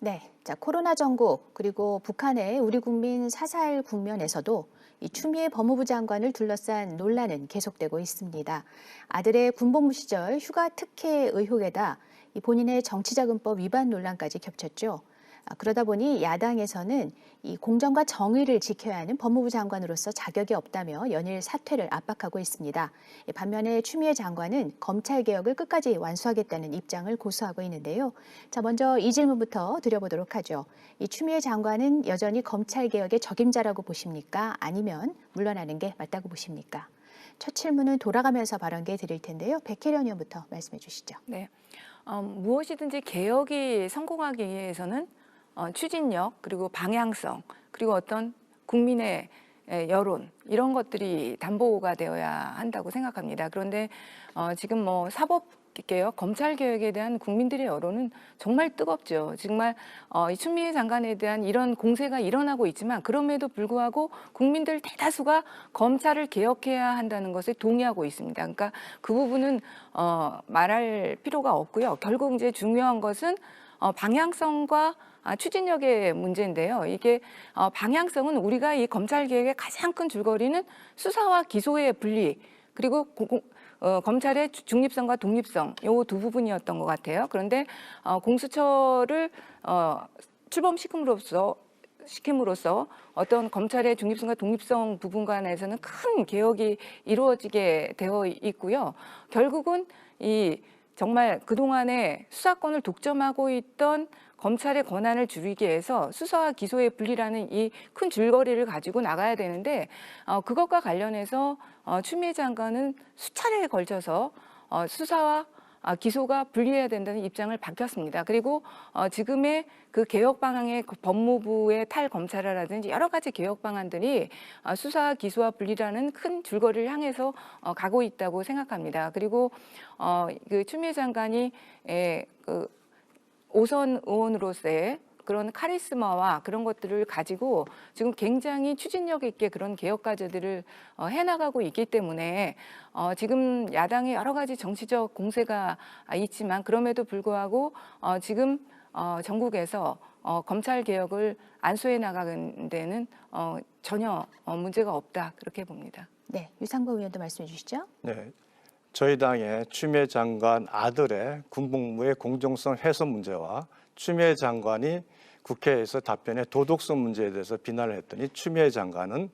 네, 자 코로나 전국 그리고 북한의 우리 국민 사살 국면에서도 이 추미애 법무부 장관을 둘러싼 논란은 계속되고 있습니다. 아들의 군복무 시절 휴가 특혜 의혹에다 이 본인의 정치자금법 위반 논란까지 겹쳤죠. 그러다 보니 야당에서는 이 공정과 정의를 지켜야 하는 법무부 장관으로서 자격이 없다며 연일 사퇴를 압박하고 있습니다. 반면에 추미애 장관은 검찰 개혁을 끝까지 완수하겠다는 입장을 고수하고 있는데요. 자, 먼저 이 질문부터 드려보도록 하죠. 이 추미애 장관은 여전히 검찰 개혁의 적임자라고 보십니까? 아니면 물러나는 게 맞다고 보십니까? 첫 질문은 돌아가면서 발언게 드릴 텐데요. 백혜련 의원부터 말씀해 주시죠. 네, 무엇이든지 개혁이 성공하기 위해서는 추진력, 그리고 방향성, 그리고 어떤 국민의 여론 이런 것들이 담보가 되어야 한다고 생각합니다. 그런데 지금 사법개혁, 검찰개혁에 대한 국민들의 여론은 정말 뜨겁죠. 정말 이 추미애 장관에 대한 이런 공세가 일어나고 있지만 그럼에도 불구하고 국민들 대다수가 검찰을 개혁해야 한다는 것에 동의하고 있습니다. 그러니까 그 부분은 말할 필요가 없고요. 결국 이제 중요한 것은 방향성과 추진력의 문제인데요. 이게 방향성은 우리가 이 검찰 개혁의 가장 큰 줄거리는 수사와 기소의 분리, 그리고 검찰의 중립성과 독립성 이 두 부분이었던 것 같아요. 그런데 공수처를 출범시킴으로써 어떤 검찰의 중립성과 독립성 부분 관해서는 큰 개혁이 이루어지게 되어 있고요. 결국은 정말 그동안에 수사권을 독점하고 있던 검찰의 권한을 줄이기 위해서 수사와 기소의 분리라는 이 큰 줄거리를 가지고 나가야 되는데 그것과 관련해서 추미애 장관은 수차례에 걸쳐서 수사와 기소가 분리해야 된다는 입장을 밝혔습니다. 그리고 지금의 그 개혁 방향의 법무부의 탈검찰화라든지 여러 가지 개혁 방안들이 수사와 기소와 분리라는 큰 줄거리를 향해서 가고 있다고 생각합니다. 그리고 그 추미애 장관이 오선 의원으로서의 그런 카리스마와 그런 것들을 가지고 지금 굉장히 추진력 있게 그런 개혁 과제들을 해나가고 있기 때문에 지금 야당의 여러 가지 정치적 공세가 있지만 그럼에도 불구하고 지금 전국에서 검찰 개혁을 안수해 나가는 데는 전혀 문제가 없다 그렇게 봅니다. 네, 유상보 의원도 말씀해 주시죠. 네, 저희 당의 추미애 장관 아들의 군복무의 공정성 훼손 문제와 추미애 장관이 국회에서 답변의 도덕성 문제에 대해서 비난을 했더니 추미애 장관은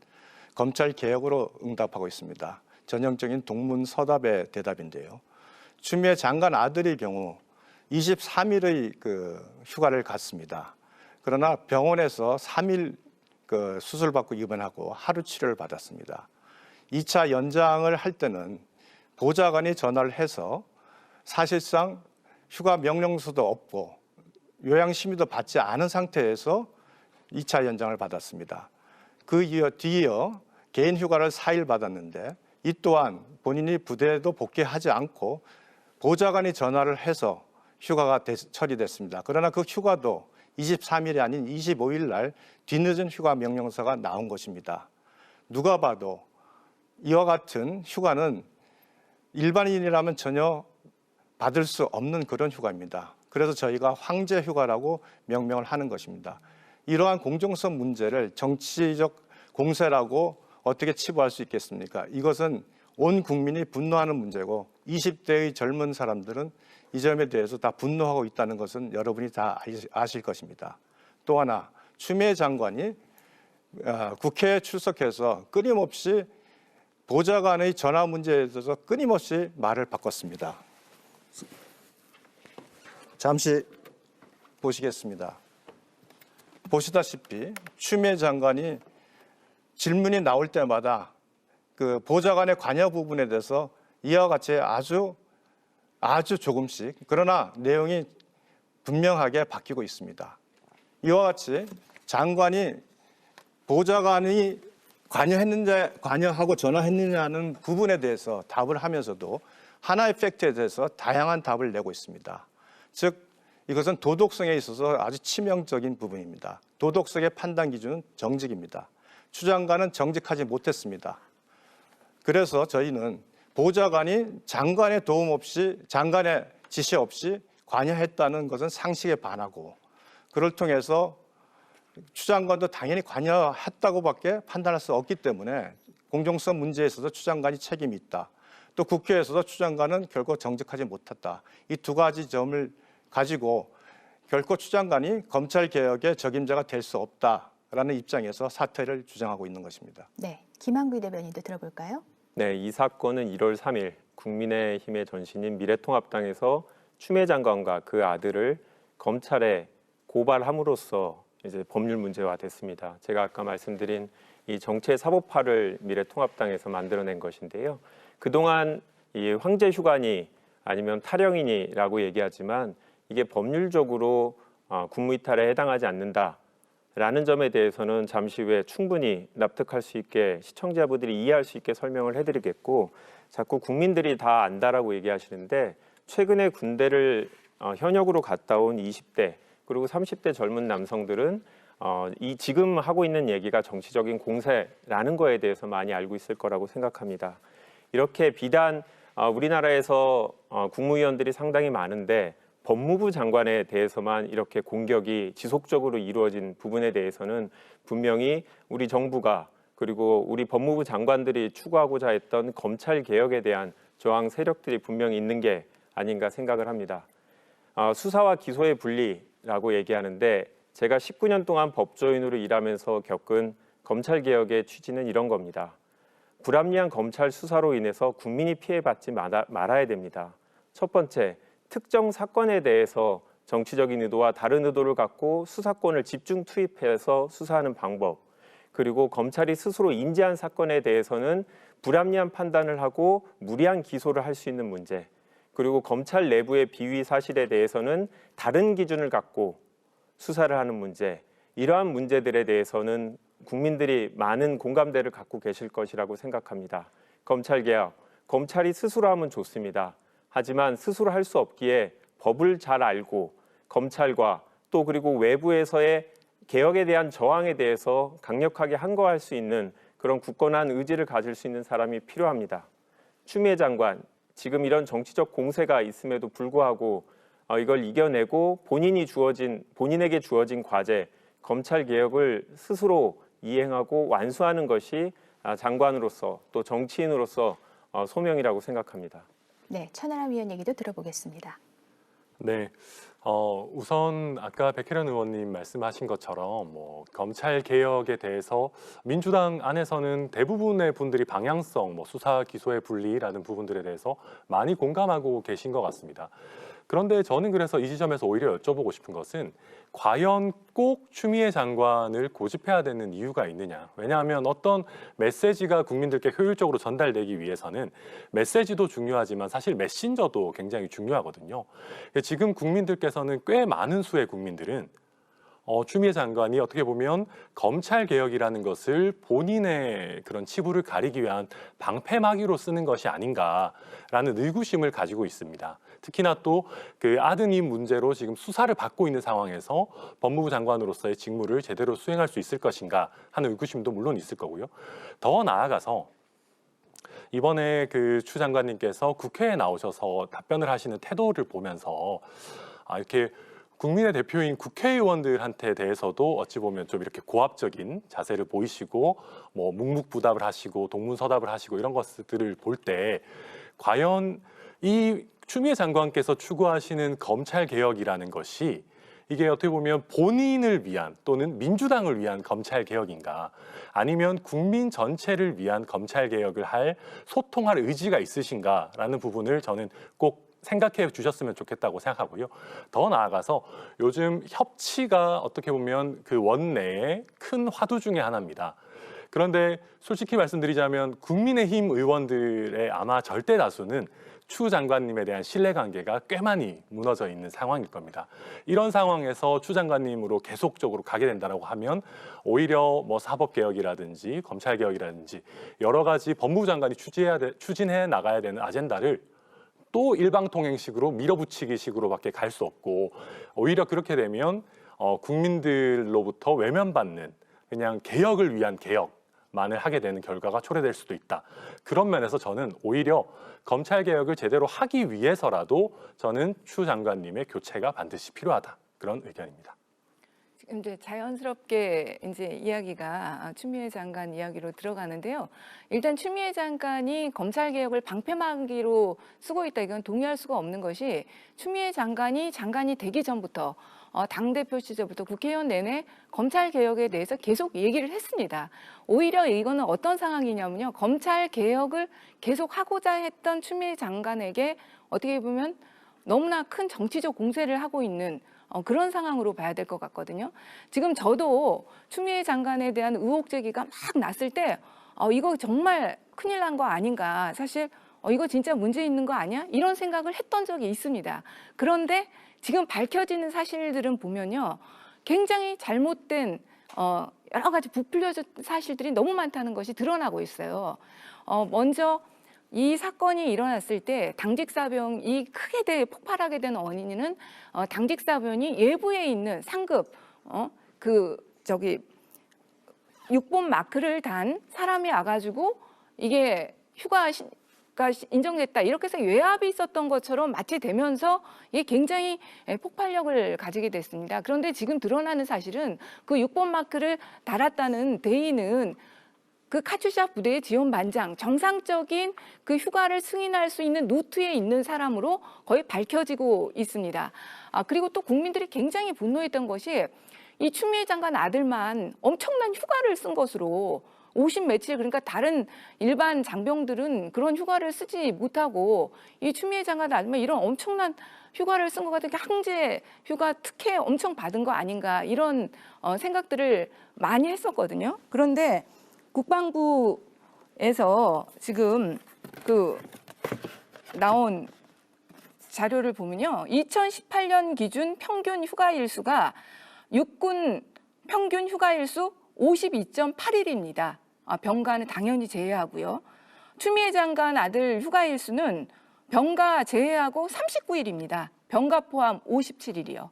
검찰 개혁으로 응답하고 있습니다. 전형적인 동문서답의 대답인데요. 추미애 장관 아들의 경우 23일의 휴가를 갔습니다. 그러나 병원에서 3일 수술받고 입원하고 하루 치료를 받았습니다. 2차 연장을 할 때는 보좌관이 전화를 해서 사실상 휴가 명령서도 없고 요양심의도 받지 않은 상태에서 2차 연장을 받았습니다. 그 뒤이어 개인 휴가를 4일 받았는데 이 또한 본인이 부대에도 복귀하지 않고 보좌관이 전화를 해서 휴가가 처리됐습니다. 그러나 그 휴가도 23일이 아닌 25일 날 뒤늦은 휴가 명령서가 나온 것입니다. 누가 봐도 이와 같은 휴가는 일반인이라면 전혀 받을 수 없는 그런 휴가입니다. 그래서 저희가 황제 휴가라고 명명을 하는 것입니다. 이러한 공정성 문제를 정치적 공세라고 어떻게 치부할 수 있겠습니까? 이것은 온 국민이 분노하는 문제고 20대의 젊은 사람들은 이 점에 대해서 다 분노하고 있다는 것은 여러분이 다 아실 것입니다. 또 하나, 추미애 장관이 국회에 출석해서 끊임없이 보좌관의 전화 문제에 대해서 끊임없이 말을 바꿨습니다. 잠시 보시겠습니다. 보시다시피 추미애 장관이 질문이 나올 때마다 그 보좌관의 관여 부분에 대해서 이와 같이 아주 조금씩 그러나 내용이 분명하게 바뀌고 있습니다. 이와 같이 장관이 보좌관이 관여하고 전화했느냐는 부분에 대해서 답을 하면서도 하나의 팩트에 대해서 다양한 답을 내고 있습니다. 즉 이것은 도덕성에 있어서 아주 치명적인 부분입니다. 도덕성의 판단 기준은 정직입니다. 추 장관은 정직하지 못했습니다. 그래서 저희는 보좌관이 장관의 도움 없이 장관의 지시 없이 관여했다는 것은 상식에 반하고 그를 통해서 추 장관도 당연히 관여했다고밖에 판단할 수 없기 때문에 공정성 문제에 있어서 추 장관이 책임이 있다. 또 국회에서도 추 장관은 결코 정직하지 못했다. 이 두 가지 점을 가지고 결코 추 장관이 검찰개혁의 적임자가 될 수 없다라는 입장에서 사퇴를 주장하고 있는 것입니다. 네, 김한규 대변인도 들어볼까요? 네, 이 사건은 1월 3일 국민의힘의 전신인 미래통합당에서 추미애 장관과 그 아들을 검찰에 고발함으로써 이제 법률 문제화 됐습니다. 제가 아까 말씀드린 이 정체 사법화를 미래통합당에서 만들어낸 것인데요. 그동안 이 황제 휴관이 아니면 탈영인이라고 얘기하지만 이게 법률적으로 국무이탈에 해당하지 않는다라는 점에 대해서는 잠시 후에 충분히 납득할 수 있게 시청자분들이 이해할 수 있게 설명을 해드리겠고, 자꾸 국민들이 다 안다라고 얘기하시는데 최근에 군대를 현역으로 갔다 온 20대 그리고 30대 젊은 남성들은 이 지금 하고 있는 얘기가 정치적인 공세라는 거에 대해서 많이 알고 있을 거라고 생각합니다. 이렇게 비단 우리나라에서 국무위원들이 상당히 많은데 법무부 장관에 대해서만 이렇게 공격이 지속적으로 이루어진 부분에 대해서는 분명히 우리 정부가 그리고 우리 법무부 장관들이 추구하고자 했던 검찰 개혁에 대한 저항 세력들이 분명히 있는 게 아닌가 생각을 합니다. 수사와 기소의 분리라고 얘기하는데 제가 19년 동안 법조인으로 일하면서 겪은 검찰 개혁의 취지는 이런 겁니다. 불합리한 검찰 수사로 인해서 국민이 피해받지 말아야 됩니다. 첫 번째, 특정 사건에 대해서 정치적인 의도와 다른 의도를 갖고 수사권을 집중 투입해서 수사하는 방법, 그리고 검찰이 스스로 인지한 사건에 대해서는 불합리한 판단을 하고 무리한 기소를 할 수 있는 문제, 그리고 검찰 내부의 비위 사실에 대해서는 다른 기준을 갖고 수사를 하는 문제, 이러한 문제들에 대해서는 국민들이 많은 공감대를 갖고 계실 것이라고 생각합니다. 검찰개혁, 검찰이 스스로 하면 좋습니다. 하지만 스스로 할 수 없기에 법을 잘 알고 검찰과 또 그리고 외부에서의 개혁에 대한 저항에 대해서 강력하게 항거할 수 있는 그런 굳건한 의지를 가질 수 있는 사람이 필요합니다. 추미애 장관, 지금 이런 정치적 공세가 있음에도 불구하고 이걸 이겨내고 본인에게 주어진 과제, 검찰 개혁을 스스로 이행하고 완수하는 것이 장관으로서 또 정치인으로서 소명이라고 생각합니다. 네, 천하람 위원 얘기도 들어보겠습니다. 네, 우선 아까 백혜련 의원님 말씀하신 것처럼 검찰 개혁에 대해서 민주당 안에서는 대부분의 분들이 방향성, 수사 기소의 분리라는 부분들에 대해서 많이 공감하고 계신 것 같습니다. 그런데 저는 그래서 이 지점에서 오히려 여쭤보고 싶은 것은 과연 꼭 추미애 장관을 고집해야 되는 이유가 있느냐. 왜냐하면 어떤 메시지가 국민들께 효율적으로 전달되기 위해서는 메시지도 중요하지만 사실 메신저도 굉장히 중요하거든요. 지금 국민들께서는 꽤 많은 수의 국민들은 추미애 장관이 어떻게 보면 검찰 개혁이라는 것을 본인의 그런 치부를 가리기 위한 방패막이로 쓰는 것이 아닌가라는 의구심을 가지고 있습니다. 특히나 또 그 아드님 문제로 지금 수사를 받고 있는 상황에서 법무부 장관으로서의 직무를 제대로 수행할 수 있을 것인가 하는 의구심도 물론 있을 거고요. 더 나아가서 이번에 그 추 장관님께서 국회에 나오셔서 답변을 하시는 태도를 보면서 이렇게 국민의 대표인 국회의원들한테 대해서도 어찌 보면 좀 이렇게 고압적인 자세를 보이시고 묵묵부답을 하시고 동문서답을 하시고 이런 것들을 볼 때 과연 이 추미애 장관께서 추구하시는 검찰 개혁이라는 것이 이게 어떻게 보면 본인을 위한 또는 민주당을 위한 검찰 개혁인가, 아니면 국민 전체를 위한 검찰 개혁을 소통할 의지가 있으신가라는 부분을 저는 꼭 생각해 주셨으면 좋겠다고 생각하고요. 더 나아가서 요즘 협치가 어떻게 보면 그 원내의 큰 화두 중에 하나입니다. 그런데 솔직히 말씀드리자면 국민의힘 의원들의 아마 절대 다수는 추 장관님에 대한 신뢰관계가 꽤 많이 무너져 있는 상황일 겁니다. 이런 상황에서 추 장관님으로 계속적으로 가게 된다고 하면 오히려 사법개혁이라든지 검찰개혁이라든지 여러 가지 법무부 장관이 추진해 나가야 되는 아젠다를 또 일방통행식으로 밀어붙이기식으로밖에 갈 수 없고, 오히려 그렇게 되면 국민들로부터 외면받는 그냥 개혁을 위한 개혁만을 하게 되는 결과가 초래될 수도 있다. 그런 면에서 저는 오히려 검찰개혁을 제대로 하기 위해서라도 저는 추 장관님의 교체가 반드시 필요하다. 그런 의견입니다. 이제 자연스럽게 이제 이야기가 추미애 장관 이야기로 들어가는데요. 일단 추미애 장관이 검찰 개혁을 방패막이로 쓰고 있다, 이건 동의할 수가 없는 것이, 추미애 장관이 되기 전부터 당대표 시절부터 국회의원 내내 검찰 개혁에 대해서 계속 얘기를 했습니다. 오히려 이거는 어떤 상황이냐면요, 검찰 개혁을 계속 하고자 했던 추미애 장관에게 어떻게 보면 너무나 큰 정치적 공세를 하고 있는 그런 상황으로 봐야 될 것 같거든요. 지금 저도 추미애 장관에 대한 의혹 제기가 막 났을 때 이거 정말 큰일 난 거 아닌가, 사실 이거 진짜 문제 있는 거 아니야? 이런 생각을 했던 적이 있습니다. 그런데 지금 밝혀지는 사실들은 보면요, 굉장히 잘못된 여러 가지 부풀려진 사실들이 너무 많다는 것이 드러나고 있어요. 먼저 이 사건이 일어났을 때 당직사병이 크게 폭발하게 된 원인은 당직사병이 예부에 있는 상급 육본 마크를 단 사람이 와가지고 이게 휴가가 인정됐다, 이렇게 해서 외압이 있었던 것처럼 마치 되면서 이게 굉장히 폭발력을 가지게 됐습니다. 그런데 지금 드러나는 사실은 그 6번 마크를 달았다는 대의는 그 카투샤 부대의 지원 반장, 정상적인 그 휴가를 승인할 수 있는 루트에 있는 사람으로 거의 밝혀지고 있습니다. 그리고 또 국민들이 굉장히 분노했던 것이, 이 추미애 장관 아들만 엄청난 휴가를 쓴 것으로 50 며칠, 그러니까 다른 일반 장병들은 그런 휴가를 쓰지 못하고 이 추미애 장관 아들만 이런 엄청난 휴가를 쓴 것 같으니까 항제 휴가 특혜 엄청 받은 거 아닌가, 이런 생각들을 많이 했었거든요. 그런데 국방부에서 지금 나온 자료를 보면요, 2018년 기준 평균 휴가 일수가 육군 평균 휴가 일수 52.8일입니다. 병가는 당연히 제외하고요. 추미애 장관 아들 휴가 일수는 병가 제외하고 39일입니다. 병가 포함 57일이요.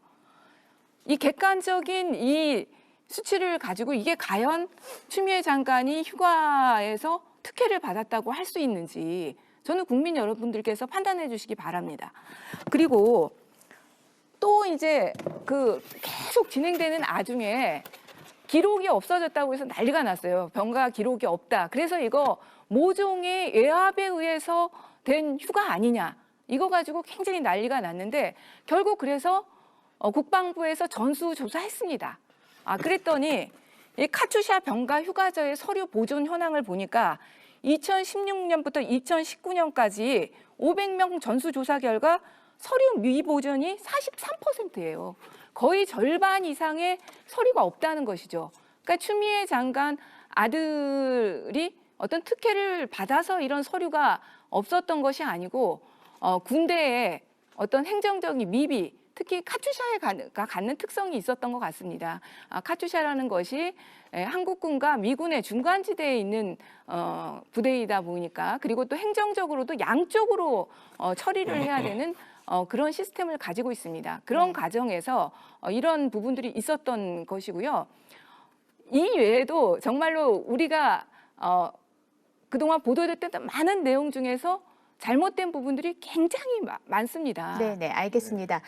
이 객관적인 이 수치를 가지고 이게 과연 추미애 장관이 휴가에서 특혜를 받았다고 할 수 있는지 저는 국민 여러분들께서 판단해 주시기 바랍니다. 그리고 또 이제 계속 진행되는 와중에 기록이 없어졌다고 해서 난리가 났어요. 병가 기록이 없다. 그래서 이거 모종의 외압에 의해서 된 휴가 아니냐, 이거 가지고 굉장히 난리가 났는데, 결국 그래서 국방부에서 전수조사했습니다. 그랬더니 이 카투샤 병가 휴가자의 서류 보존 현황을 보니까 2016년부터 2019년까지 500명 전수조사 결과 서류 미보존이 43%예요. 거의 절반 이상의 서류가 없다는 것이죠. 그러니까 추미애 장관 아들이 어떤 특혜를 받아서 이런 서류가 없었던 것이 아니고 군대에 어떤 행정적인 미비, 특히 카투샤가 갖는 특성이 있었던 것 같습니다. 카투샤라는 것이 한국군과 미군의 중간지대에 있는 부대이다 보니까, 그리고 또 행정적으로도 양쪽으로 처리를 해야 되는 그런 시스템을 가지고 있습니다. 그런 과정에서 이런 부분들이 있었던 것이고요. 이 외에도 정말로 우리가 그동안 보도됐던 많은 내용 중에서 잘못된 부분들이 굉장히 많습니다. 네, 알겠습니다.